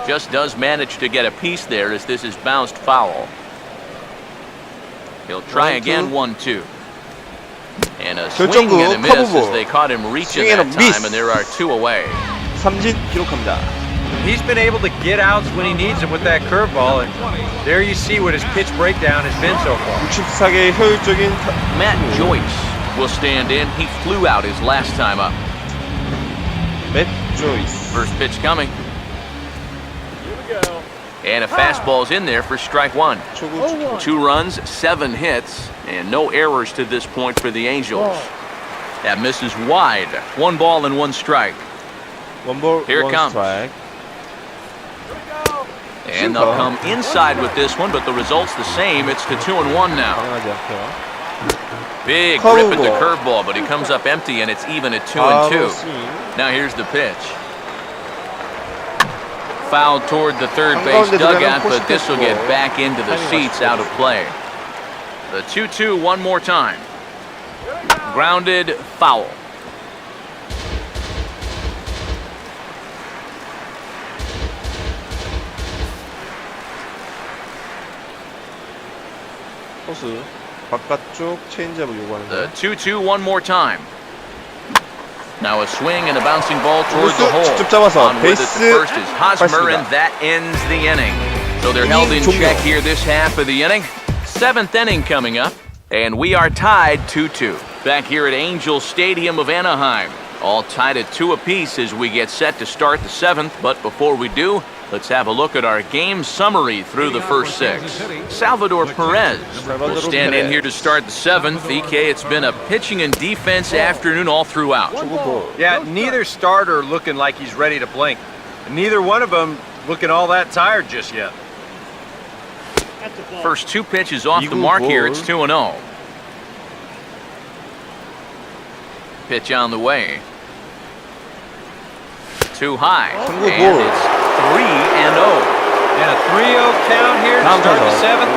S3: just does manage to get a piece there as this is bounced foul. He'll try again. 1-2. And a swing and a miss as they caught him reaching that time, and there are 2 away.
S2: 삼진 기록합니다.
S4: He's been able to get outs when he needs them with that curveball, and there you see what his pitch breakdown has been so far.
S2: 64개의 효율적인
S3: Matt Joyce will stand in. He flew out his last time up.
S2: Matt Joyce.
S3: First pitch coming. And a fastball's in there for strike 1. 2 runs, 7 hits, and no errors to this point for the Angels. That misses wide. 1 ball and 1 strike.
S2: 1 ball,
S3: Here it
S2: 1
S3: comes.
S2: strike.
S3: And they'll come inside with this one, but the result's the same. It's to 2-1 now. Big grip at the curveball, but he comes up empty, and it's even at 2-2. Now here's the pitch. Fouled toward the third base dugout, but this will get back into the seats out of play. The 2-2 one more time. Grounded, foul.
S2: 포수 바깥쪽 체인지업을 요구하는
S3: The 2-2 one more time. Now a swing and a bouncing ball toward the hole. On with it, the first is Hosmer, and that ends the inning. So they're held in check here this half of the inning. 7th inning coming up, and we are tied 2-2. Back here at Angels Stadium of Anaheim. All tied at 2 apiece as we get set to start the 7th. But before we do, let's have a look at our game summary through the first 6. Salvador Perez will stand in here to start the 7th. EK, it's been a pitching and defense afternoon all throughout.
S4: Yeah, neither starter looking like he's ready to blink. And neither one of them looking all that tired just yet.
S3: First 2 pitches off the mark here. It's 2-0. Pitch on the way. Too high. And it's 3-0.
S4: And a 3-0 count here to start the 7th.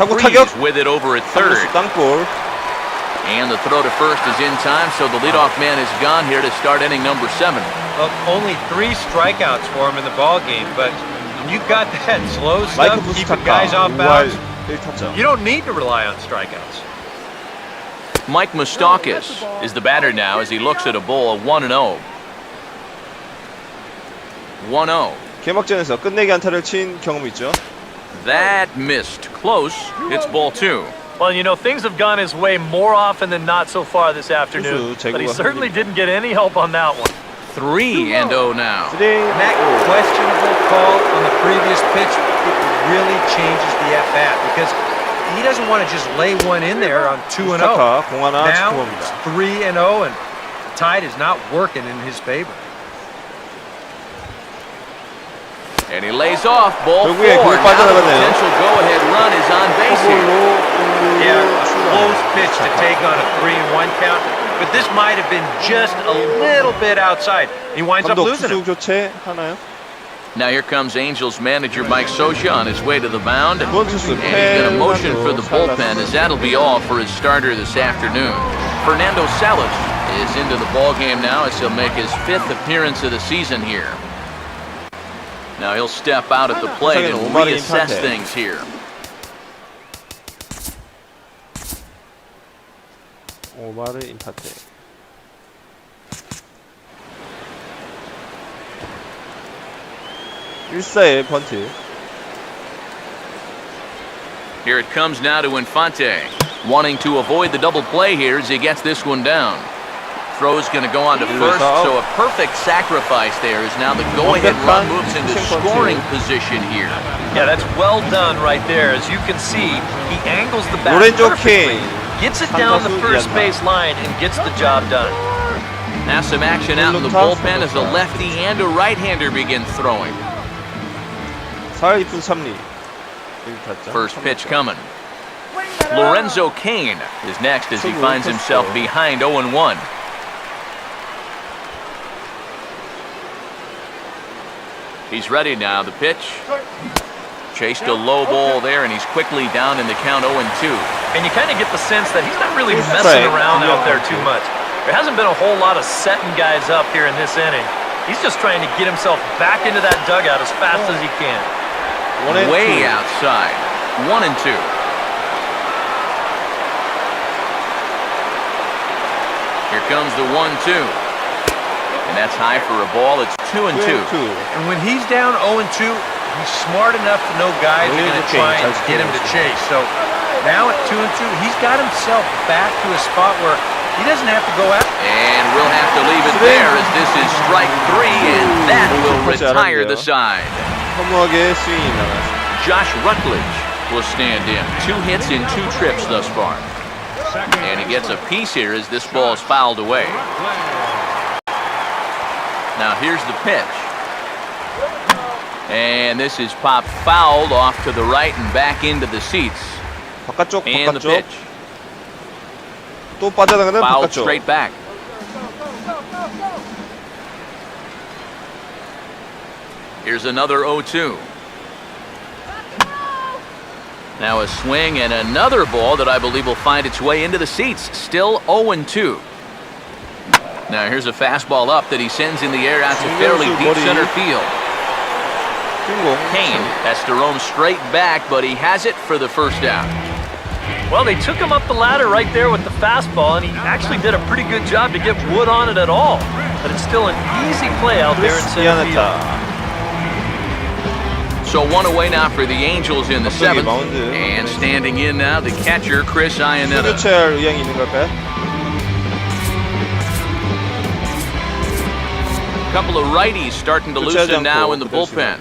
S3: Freeze with it over at third. And the throw to first is in time, so the leadoff man is gone here to start inning number 7.
S4: Well, only 3 strikeouts for him in the ball game, but when you've got that slow stuff keeping guys off bounds, you don't need to rely on strikeouts.
S3: Mike Moustakas is the batter now as he looks at a ball 1-0. 1-0.
S2: 개막전에서 끝내기 안타를 친 경험이 있죠.
S3: That missed. Close. It's ball 2.
S5: Well, you know, things have gone his way more often than not so far this afternoon, but he certainly didn't get any help on that one.
S3: 3-0 now.
S4: And that questionable call on the previous pitch, it really changes the at-bat because he doesn't want to just lay one in there on 2-0.
S2: 공 하나
S4: Now
S2: 지켜봅니다.
S4: it's 3-0, and the tide is not working in his favor.
S3: And he lays off, ball
S2: 결국에
S3: four.
S2: 공
S3: Now the
S2: 빠져나가네요.
S3: potential go-ahead run is on base here.
S4: Yeah, close pitch to take on a 3-1 count, but this might have been just a little bit outside. He winds up
S2: 감독
S4: losing
S2: 투수
S4: it.
S2: 교체 하나요?
S3: Now here comes Angels manager Mike Socia on his way to the mound. And
S2: 이번 투수
S3: he's going to motion for the
S2: 페르난도
S3: bullpen as that'll be all for his starter this afternoon. Fernando Salas is into the ballgame now as he'll make his 5th appearance of the season here. Now he'll step out at the plate and reassess things here.
S2: 오마르 임파테. 일사의 번트.
S3: Here it comes now to Infante, wanting to avoid the double play here as he gets this one down. Throw's going to go on to first, so a perfect sacrifice there as now the go-ahead run moves into scoring position here.
S5: Yeah, that's well done right there. As you can see, he angles the bat
S2: 오른쪽
S5: perfectly,
S2: 킹.
S5: gets it down the first base line, and gets the job done.
S3: Now some action out in the bullpen as a lefty and a right-hander begin throwing.
S2: 4할 2푼 3리.
S3: First pitch coming. Lorenzo Cain is next as he finds himself behind 0-1. He's ready now. The pitch. Chased a low ball there, and he's quickly down in the count 0-2.
S5: And you kind of get the sense that he's not really messing around out there too much. There hasn't been a whole lot of setting guys up here in this inning. He's just trying to get himself back into that dugout as fast as he can.
S3: Way outside. 1-2. Here comes the 1-2. And that's high for a ball. It's 2-2.
S4: And when he's down 0-2, he's smart enough to know guys are going to try and get him to chase. So now at 2-2, he's got himself back to a spot where he doesn't have to go out.
S3: And we'll have to leave it there as this is strike 3, and that will retire the side.
S2: 허무하게 스윙이 나갔습니다.
S3: Josh Rutledge will stand in. 2 hits in 2 trips thus far. And he gets a piece here as this ball is fouled away. Now here's the pitch. And this is popped fouled off to the right and back into the seats.
S2: 바깥쪽,
S3: And the
S2: 바깥쪽.
S3: pitch.
S2: 또 빠져나가는
S3: Fouled
S2: 바깥쪽.
S3: straight back. Here's another 0-2. Now a swing and another ball that I believe will find its way into the seats. Still 0-2. Now here's a fastball up that he sends in the air out to fairly deep center field. Cain has to roam straight back, but he has it for the first out.
S5: Well, they took him up the ladder right there with the fastball, and he actually did a pretty good job to get wood on it at all. But it's still an easy play out there in center field.
S3: So 1 away now for the Angels in the 7th. And standing in now, the catcher, Chris Iannetta.
S2: 교체할 의향이 있는 걸까요?
S3: A couple of righties starting to loosen now in the bullpen.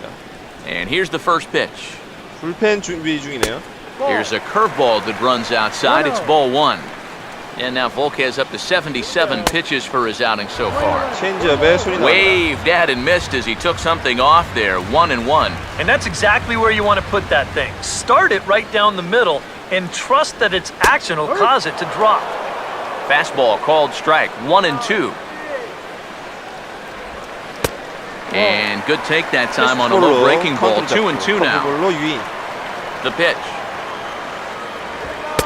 S3: And here's the first pitch.
S2: 불펜 준비 중이네요.
S3: Here's a curveball that runs outside. It's ball 1. And now Volquez up to 77 pitches for his outing so far.
S2: 체인지업에 소리 나옵니다.
S3: Waved at and missed as he took something off there. 1-1.
S5: And that's exactly where you want to put that thing. Start it right down the middle and trust that its action will cause it to drop.
S3: Fastball called strike. 1-2. And good take that time on a low breaking ball. 2-2 now. The pitch.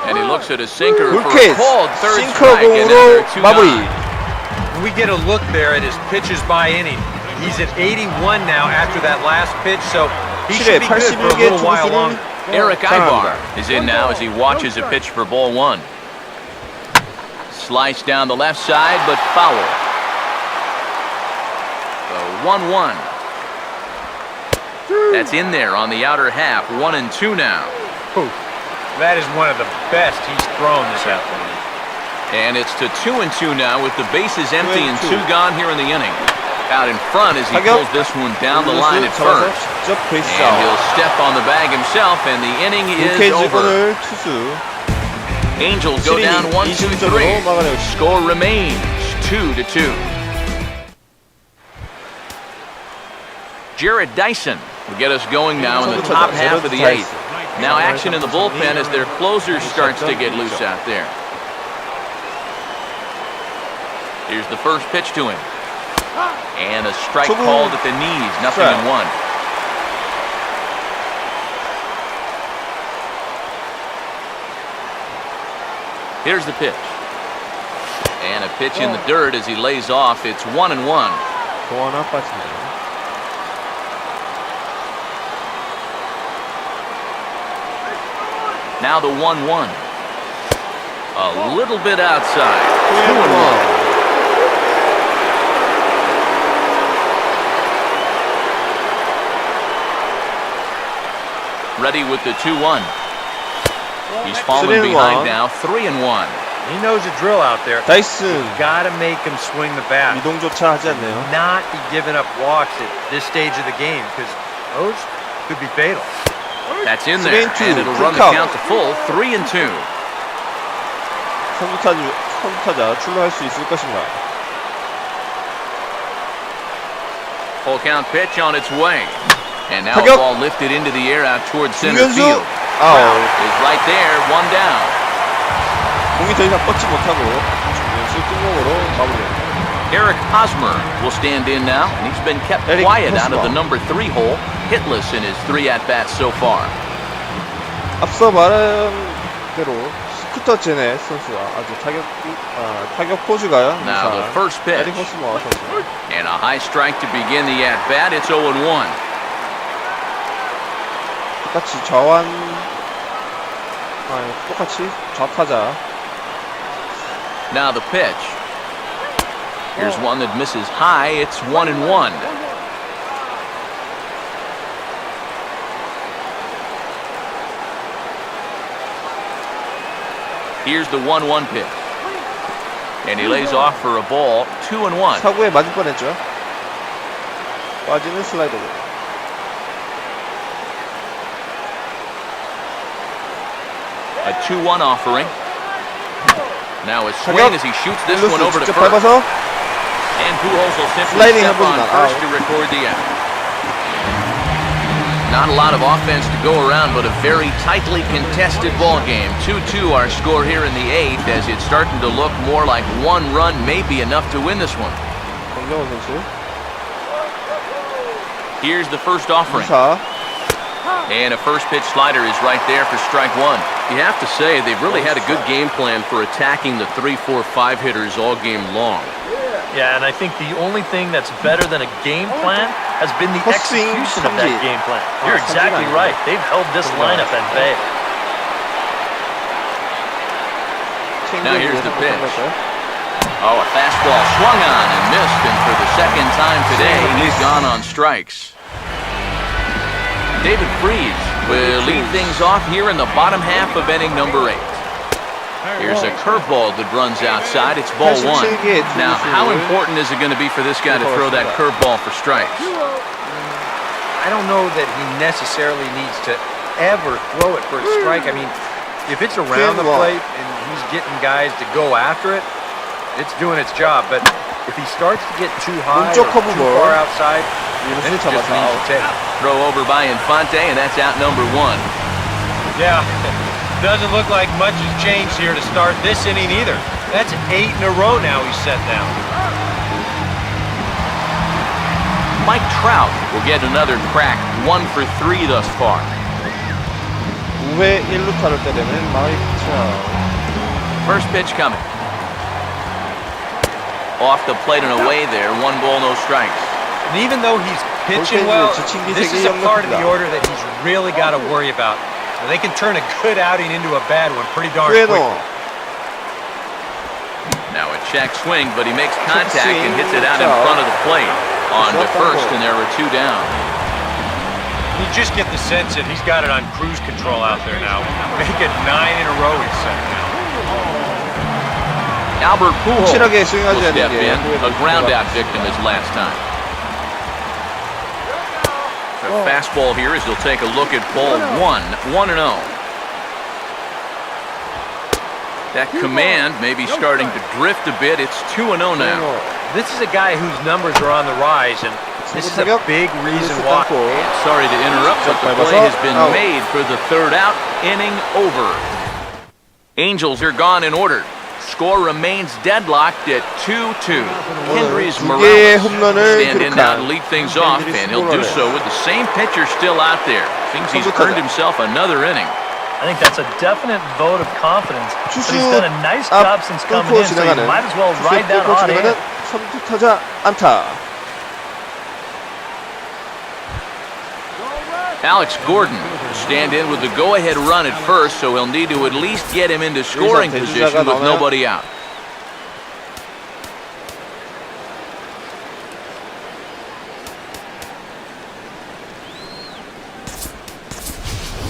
S3: And he looks at a sinker for a called third strike. And now they're 2-0.
S4: We get a look there at his pitches by inning. He's at 81 now after that last pitch, so he should be good for a little while longer.
S3: Eric Ibar is in now as he watches a pitch for ball 1. Slice down the left side, but foul. So 1-1. That's in there on the outer half. 1-2 now.
S4: That is one of the best he's thrown this afternoon.
S3: And it's to 2-2 now with the bases empty and 2 gone here in the inning. out in front as he pulls this one down the line at first. And he'll step on the bag himself, and the inning is over. Angels go down 1-2-3. Score remains 2-2. Jared Dyson will get us going now in the top half of the eighth. Now action in the bullpen as their closer starts to get loose out there. Here's the first pitch to him. And a strike called at the knees. 0-1. Here's the pitch. And a pitch in the dirt as he lays off. It's 1-1. Now the 1-1. A little bit outside. 2-1. Ready with the 2-1. He's fallen behind now. 3-1.
S4: He knows the drill out there.
S2: Dyson.
S4: Got to make him swing the bat.
S2: 이동조차 하지 않네요.
S4: Not be giving up walks at this stage of the game because those could be fatal.
S3: That's in there, and it'll run the count to full. 3-2.
S2: 선두타자 출루할 수 있을 것인가?
S3: Full count pitch on its way. And now the ball lifted into the air out towards center field. Crowd is right there, one down.
S2: 공이 더 이상 뻗지 못하고 중견수 뜬공으로 마무리합니다.
S3: Eric Hosmer will stand in now, and he's been kept quiet out of the number 3 hole, hitless in his 3 at-bats so far.
S2: 앞서 말한 대로 스쿠터 제넷 선수가 아주 타격 포즈가
S3: Now the first pitch.
S2: 에릭 호스머 선수.
S3: And a high strike to begin the at-bat. It's 0-1.
S2: 똑같이 좌타자.
S3: Now the pitch. Here's one that misses high. It's 1-1. Here's the 1-1 pitch. And he lays off for a ball. 2-1.
S2: 사구에 맞을 뻔했죠. 빠지는 슬라이더로.
S3: A 2-1 offering. Now a swing as he shoots this one over to first.
S2: 밟아서
S3: And Pujols will simply step on first to record the out. Not a lot of offense to go around, but a very tightly contested ball game. 2-2 our score here in the 8th, as it's starting to look more like one run may be enough to win this one. Here's the first offering. And a first pitch slider is right there for strike one. You have to say they've really had a good game plan for attacking the 3, 4, 5 hitters all game long.
S5: Yeah, and I think the only thing that's better than a game plan has been the execution of that game plan. You're exactly right. They've held this lineup at bay.
S3: Now here's the pitch. Oh, a fastball swung on and missed, and for the second time today, he's gone on strikes. David Freese will lead things off here in the bottom half of inning number 8. Here's a curveball that runs outside. It's ball one. Now, how important is it going to be for this guy to throw that curveball for strikes?
S4: I don't know that he necessarily needs to ever throw it for a strike. I mean, if it's around the plate and he's getting guys to go after it, it's doing its job. But if he starts to get too high or too far outside, then it's just an easy take.
S3: Throw over by Infante, and that's out number 1.
S4: Yeah, doesn't look like much has changed here to start this inning either. That's 8 in a row now he's set down.
S3: Mike Trout will get another crack, 1 for 3 thus far.
S2: 5회 1루타를 때리는 마이크 트라우트.
S3: First pitch coming. Off the plate and away there, 1 ball, no strikes.
S4: And even though he's pitching well, this is a part of the order that he's really got to worry about. They can turn a good outing into a bad one pretty darn quickly.
S3: Now a check swing, but he makes contact and hits it out in front of the plate. On to first, and there are 2 down.
S4: You just get the sense that he's got it on cruise control out there now. Make it 9 in a row he's set now.
S3: Albert Pujols will step in, a ground-out victim his last time. A fastball here as he'll take a look at ball 1-0. That command may be starting to drift a bit. It's 2-0 now.
S4: This is a guy whose numbers are on the rise, and this is a big reason why.
S3: Sorry to interrupt, but the play has been made for the third out. Inning over. Angels are gone in order. Score remains deadlocked at 2-2. Kendrys Morales stand in now to lead things off, and he'll do so with the same pitcher still out there. Thinks he's earned himself another inning.
S5: I think that's a definite vote of confidence. But he's done a nice job since coming in, so you might as well ride that hot hand.
S2: 선두타자 안타.
S3: Alex Gordon will stand in with the go-ahead run at first, so he'll need to at least get him into scoring position with nobody out.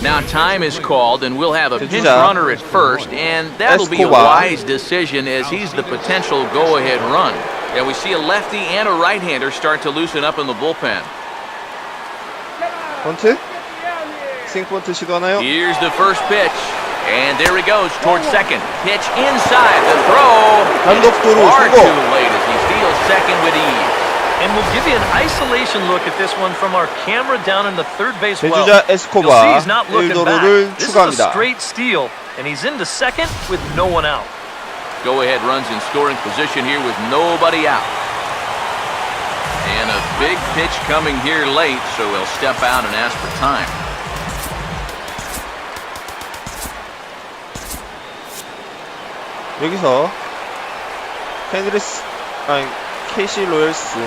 S3: Now time is called, and we'll have a pinch runner at first, and that'll be a wise decision as he's the potential go-ahead run. Yeah, we see a lefty and a right-hander start to loosen up in the bullpen.
S2: 번트? 스윙 번트 시도하나요?
S3: Here's the first pitch, and there he goes towards second. Pitch inside, the throw. Far too late as he steals second with ease.
S5: And we'll give you an isolation look at this one from our camera down in the third base well.
S2: 대주자 에스코바
S5: You'll see he's not looking back.
S2: 1도루를
S5: This is a
S2: 추가합니다.
S5: straight steal, and he's into second with no one out.
S3: Go-ahead runs in scoring position here with nobody out. And a big pitch coming here late, so he'll step out and ask for time.
S2: 여기서 KC 로열스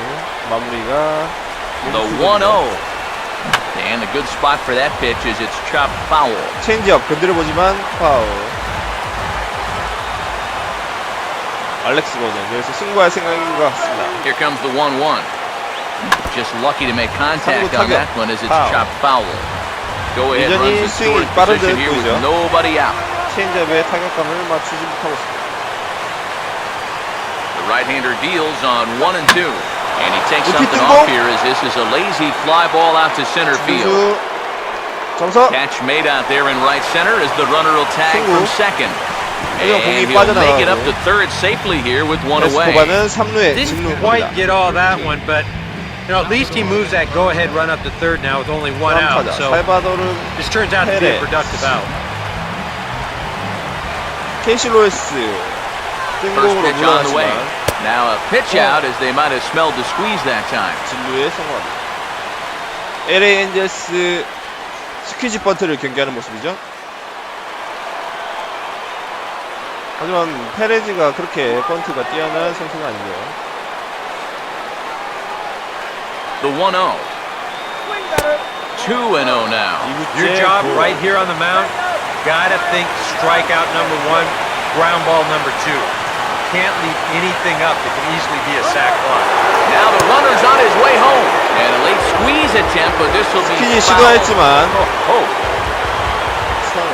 S2: 마무리가
S3: The 1-0. And a good spot for that pitch is it's chopped foul.
S2: 체인지업 건드려보지만 파울. 알렉스 거든. 여기서 승부할 생각인 것 같습니다.
S3: Here comes the 1-1. Just lucky to make contact on that one as it's chopped foul. Go ahead runs in scoring position here with nobody out.
S2: 체인지업의 타격감을 맞추지 못하고 있습니다.
S3: The right-hander deals on 1-2. And he takes something off here as this is a lazy fly ball out to center field. Catch made out there in right center as the runner will tag from second. And he'll make it up to third safely here with one away.
S4: Didn't quite get all that one, but at least he moves that go-ahead run up to third now with only one out. So this turns out to be a productive out.
S2: KC 로열스
S3: First pitch on the way. Now a pitch out as they might have smelled the squeeze that time.
S2: 진루에 성공합니다. LA 에인절스 스퀴지 번트를 경기하는 모습이죠. 하지만 페레즈가 그렇게 번트가 뛰어난 선수는 아니고요.
S3: The 1-0. 2-0 now.
S4: Your job right here on the mound, gotta think strikeout number one, ground ball number two. Can't leave anything up that can easily be a sac fly.
S3: Now the runner's on his way home. And a late squeeze attempt, but this will be
S2: 스퀴지
S3: foul.
S2: 시도했지만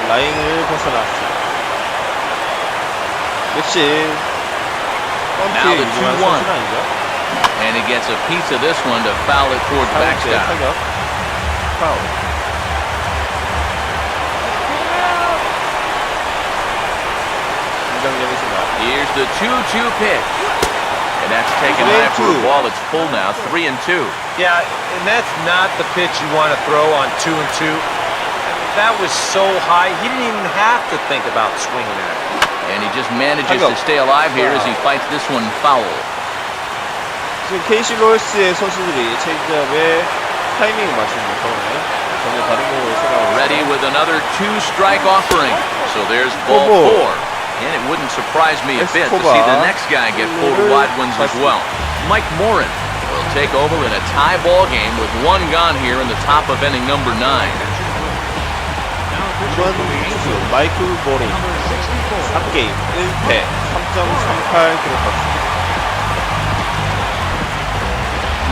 S2: 라인을 벗어났습니다. 역시 번트 유명한 선수는 아니죠.
S3: And he gets a piece of this one to foul it towards backstop.
S2: 타격 파울.
S3: Here's the 2-2 pitch. And that's taken high for a ball that's full now, 3-2.
S4: Yeah, and that's not the pitch you want to throw on 2-2. That was so high, he didn't even have to think about swinging at it.
S3: And he just manages to stay alive here as he fights this one foul.
S2: 지금 KC 로열스의 선수들이 체인지업에 타이밍을 맞추는 경우에 전혀 다른 공을 생각하고
S3: Ready with another two-strike offering. So there's ball 4. And it wouldn't surprise me a bit to see the next guy get 4 wide ones as well. Mike Morin will take over in a tie ball game with one gone here in the top of inning number 9.
S2: 이번 투수 마이클 모린 3게임 1패 3.38 기록했습니다.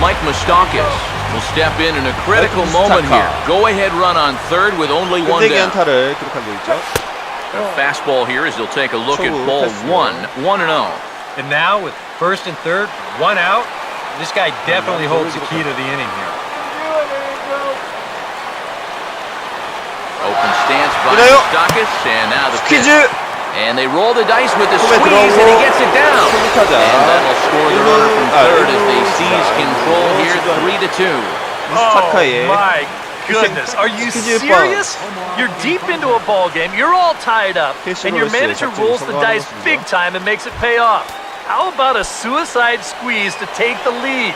S3: Mike Moustakas will step in a critical moment here. Go ahead run on third with only one down.
S2: 안타를 기록한 적 있죠.
S3: A fastball here as he'll take a look at ball 1-0.
S4: And now with first and third, one out, this guy definitely holds the key to the inning here.
S3: Open stance by Stakis, and now the pitch. And they roll the dice with the squeeze, and he gets it down. And that'll score the runner from third as they seize control here, 3-2.
S5: Oh my goodness, are you serious? You're deep into a ball game, you're all tied up, and your manager rolls the dice big time and makes it pay off. How about a suicide squeeze to take the lead?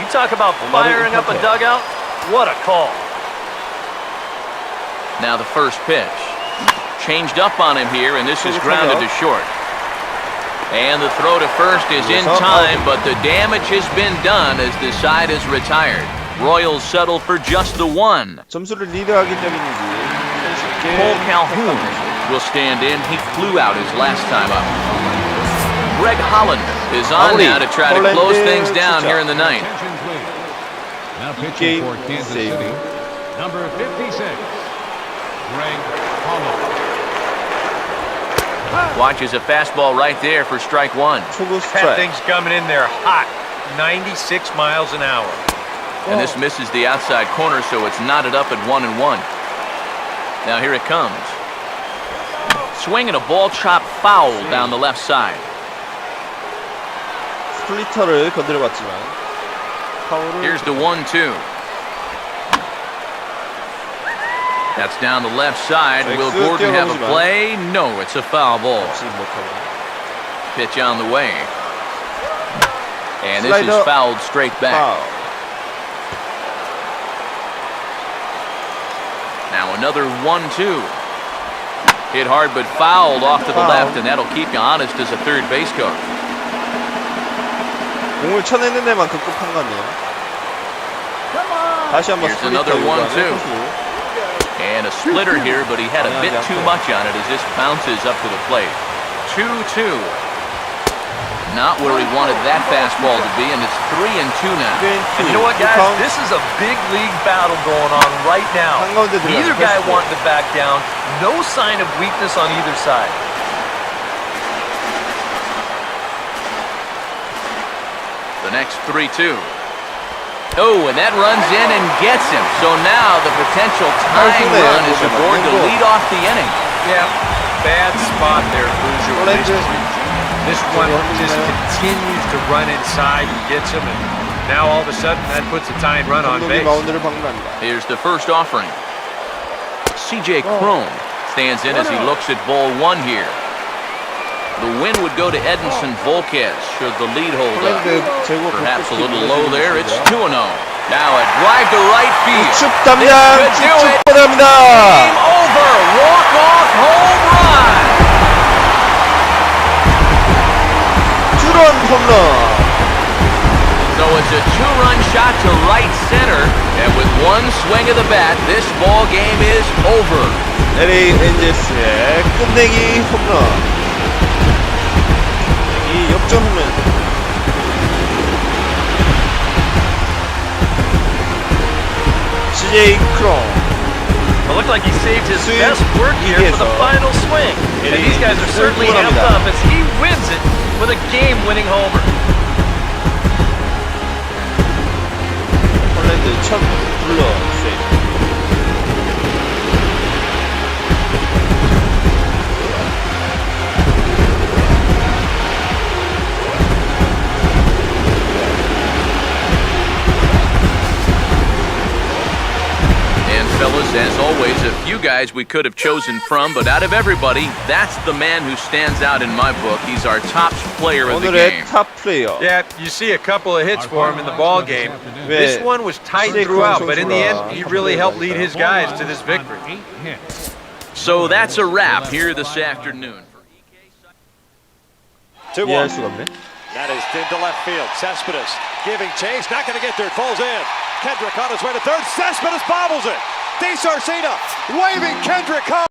S5: You talk about firing up a dugout, what a call.
S3: Now the first pitch. Changed up on him here, and this is grounded to short. And the throw to first is in time, but the damage has been done as the side is retired. Royals settle for just the one.
S2: 점수를 리드하기 때문인지
S3: Cole Calhoun will stand in. He flew out his last time up. Greg Holland is on now to try to close things down here in the ninth.
S6: Now pitching for Kansas City, number 56, Greg Holland.
S3: Watches a fastball right there for strike one.
S4: That thing's coming in there hot, 96 miles an hour.
S3: And this misses the outside corner, so it's knotted up at 1-1. Now here it comes. Swinging a ball chop foul down the left side.
S2: 스플리터를 건드려봤지만 파울을.
S3: Here's the 1-2. That's down the left side. Will Gordon have a play? No, it's a foul ball. Pitch on the way. And this is fouled straight back. Now another 1-2. Hit hard but fouled off to the left, and that'll keep you honest as a third base coach.
S2: 공을 쳐내는 데만 급급한 거 같네요. 다시 한번
S3: Here's another 1-2. And a splitter here, but he had a bit too much on it as this bounces up to the plate. 2-2. Not where he wanted that fastball to be, and it's 3-2 now.
S5: And you know what, guys? This is a big league battle going on right now. Neither guy wanting to back down. No sign of weakness on either side.
S3: The next 3-2. Oh, and that runs in and gets him. So now the potential tying run is aboard to lead off the inning.
S4: Yeah, bad spot there, Bouger. This one just continues to run inside and gets him, and now all of a sudden that puts a tying run on base.
S3: Here's the first offering. C.J. Cron stands in as he looks at ball one here. The win would go to Edinson Volquez should the lead hold up. Perhaps a little low there. It's 2-0. Now a drive to right field. This could do it. Game over. Walk-off home run.
S2: two-run home run.
S3: So it's a two-run shot to right center, and with one swing of the bat, this ball game is over.
S2: 에인절스의 끝내기 홈런. 이 역전 홈런. C.J. Cron.
S5: It looked like he saved his best work here for the final swing. And these guys are certainly amped up as he wins it with a game-winning homer.
S2: 홀랜드 첫 블러 세이브.
S3: Fellas, as always, a few guys we could have chosen from, but out of everybody, that's the man who stands out in my book. He's our top player of the game.
S2: top player.
S4: Yeah, you see a couple of hits for him in the ball game. This one was tight throughout, but in the end, he really helped lead his guys to this victory.
S3: So that's a wrap here this afternoon.
S1: 2-1. That is into left field. Cespedes giving chase, not going to get there. It falls in. Kendrick on his way to third. Cespedes bobbles it. DeSarcina waving Kendrick home.